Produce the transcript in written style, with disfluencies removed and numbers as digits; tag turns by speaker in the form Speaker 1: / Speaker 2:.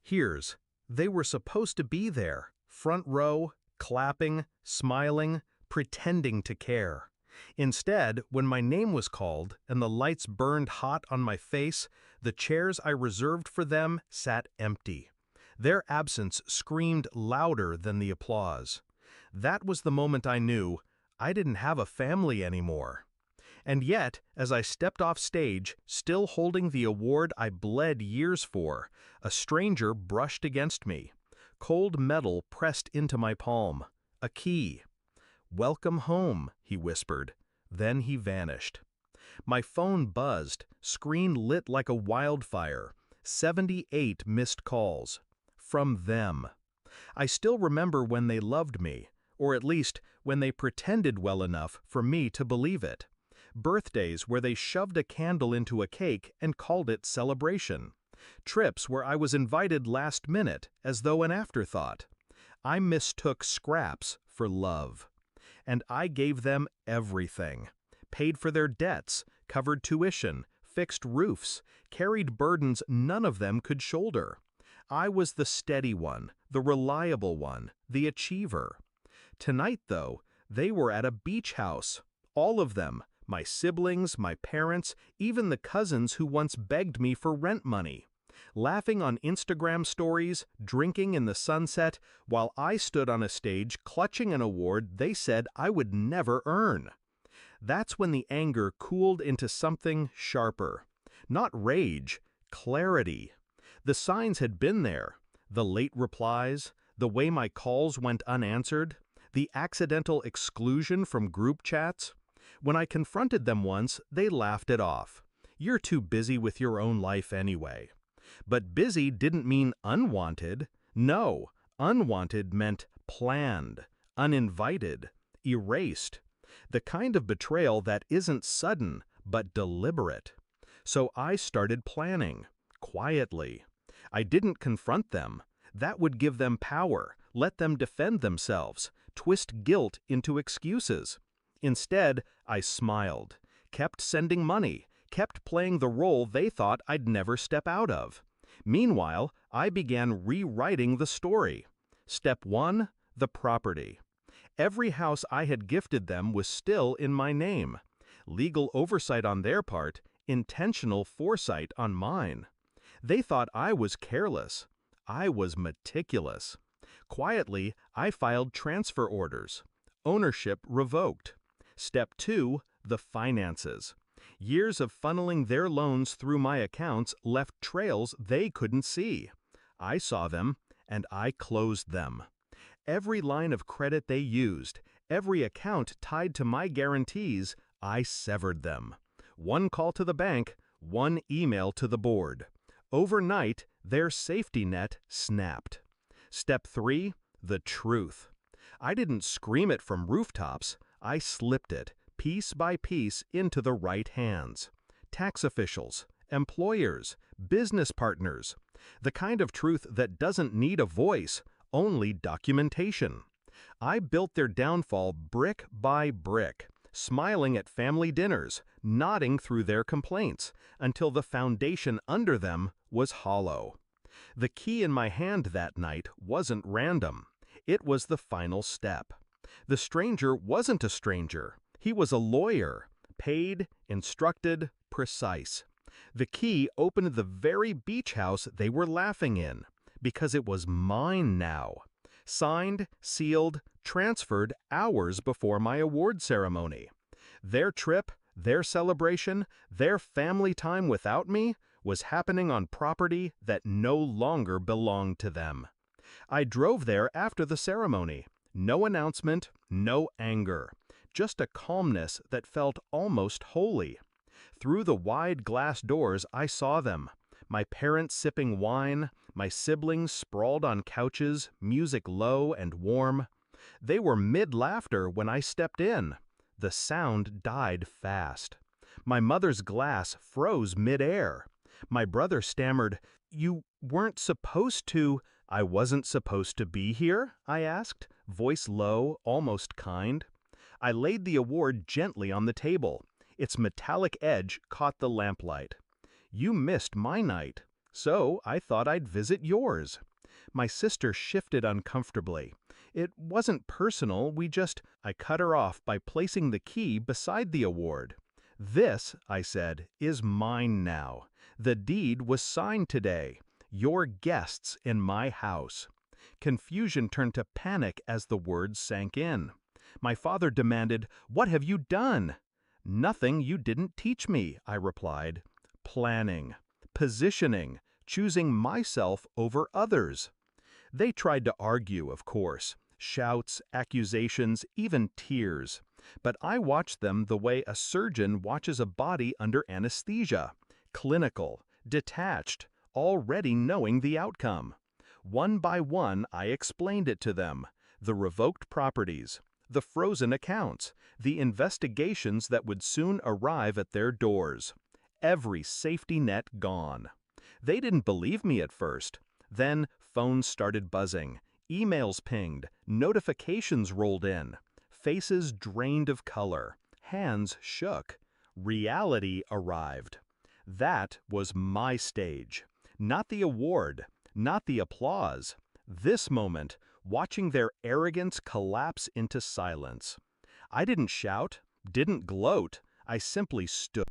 Speaker 1: Here's, they were supposed to be there, front row, clapping, smiling, pretending to care. Instead, when my name was called and the lights burned hot on my face, the chairs I reserved for them sat empty. Their absence screamed louder than the applause. That was the moment I knew I didn't have a family anymore. And yet, as I stepped off stage, still holding the award I bled years for, a stranger brushed against me. Cold metal pressed into my palm. A key. "Welcome home," he whispered. Then he vanished. My phone buzzed, screen lit like a wildfire. 78 missed calls. From them. I still remember when they loved me, or at least when they pretended well enough for me to believe it. Birthdays where they shoved a candle into a cake and called it celebration. Trips where I was invited last minute as though an afterthought. I mistook scraps for love. And I gave them everything. Paid for their debts, covered tuition, fixed roofs, carried burdens none of them could shoulder. I was the steady one, the reliable one, the achiever. Tonight, though, they were at a beach house. All of them. My siblings, my parents, even the cousins who once begged me for rent money. Laughing on Instagram stories, drinking in the sunset, while I stood on a stage clutching an award they said I would never earn. That's when the anger cooled into something sharper. Not rage, clarity. The signs had been there. The late replies, the way my calls went unanswered, the accidental exclusion from group chats. When I confronted them once, they laughed it off. You're too busy with your own life anyway. But busy didn't mean unwanted. No, unwanted meant planned, uninvited, erased. The kind of betrayal that isn't sudden, but deliberate. So I started planning, quietly. I didn't confront them. That would give them power, let them defend themselves, twist guilt into excuses. Instead, I smiled, kept sending money, kept playing the role they thought I'd never step out of. Meanwhile, I began rewriting the story. Step 1, the property. Every house I had gifted them was still in my name. Legal oversight on their part, intentional foresight on mine. They thought I was careless. I was meticulous. Quietly, I filed transfer orders. Ownership revoked. Step 2, the finances. Years of funneling their loans through my accounts left trails they couldn't see. I saw them, and I closed them. Every line of credit they used, every account tied to my guarantees, I severed them. One call to the bank, one email to the board. Overnight, their safety net snapped. Step 3, the truth. I didn't scream it from rooftops. I slipped it, piece by piece, into the right hands. Tax officials, employers, business partners. The kind of truth that doesn't need a voice, only documentation. I built their downfall brick by brick, smiling at family dinners, nodding through their complaints, until the foundation under them was hollow. The key in my hand that night wasn't random. It was the final step. The stranger wasn't a stranger. He was a lawyer, paid, instructed, precise. The key opened the very beach house they were laughing in, because it was mine now. Signed, sealed, transferred hours before my award ceremony. Their trip, their celebration, their family time without me was happening on property that no longer belonged to them. I drove there after the ceremony. No announcement, no anger. Just a calmness that felt almost holy. Through the wide glass doors I saw them. My parents sipping wine, my siblings sprawled on couches, music low and warm. They were mid-laughter when I stepped in. The sound died fast. My mother's glass froze mid-air. My brother stammered, "You weren't supposed to—" "I wasn't supposed to be here?" I asked, voice low, almost kind. I laid the award gently on the table. Its metallic edge caught the lamplight. "You missed my night. So I thought I'd visit yours. My sister shifted uncomfortably. It wasn't personal, I cut her off by placing the key beside the award. This, I said, is mine now. The deed was signed today. Your guests in my house. Confusion turned to panic as the words sank in. My father demanded, "What have you done?" "Nothing you didn't teach me," I replied. Planning, positioning, choosing myself over others. They tried to argue, of course. Shouts, accusations, even tears. But I watched them the way a surgeon watches a body under anesthesia. Clinical, detached, already knowing the outcome. One by one, I explained it to them. The revoked properties, the frozen accounts, the investigations that would soon arrive at their doors. Every safety net gone. They didn't believe me at first. Then phones started buzzing, emails pinged, notifications rolled in. Faces drained of color, hands shook. Reality arrived. That was my stage. Not the award, not the applause. This moment, watching their arrogance collapse into silence. I didn't shout, didn't gloat. I simply stood.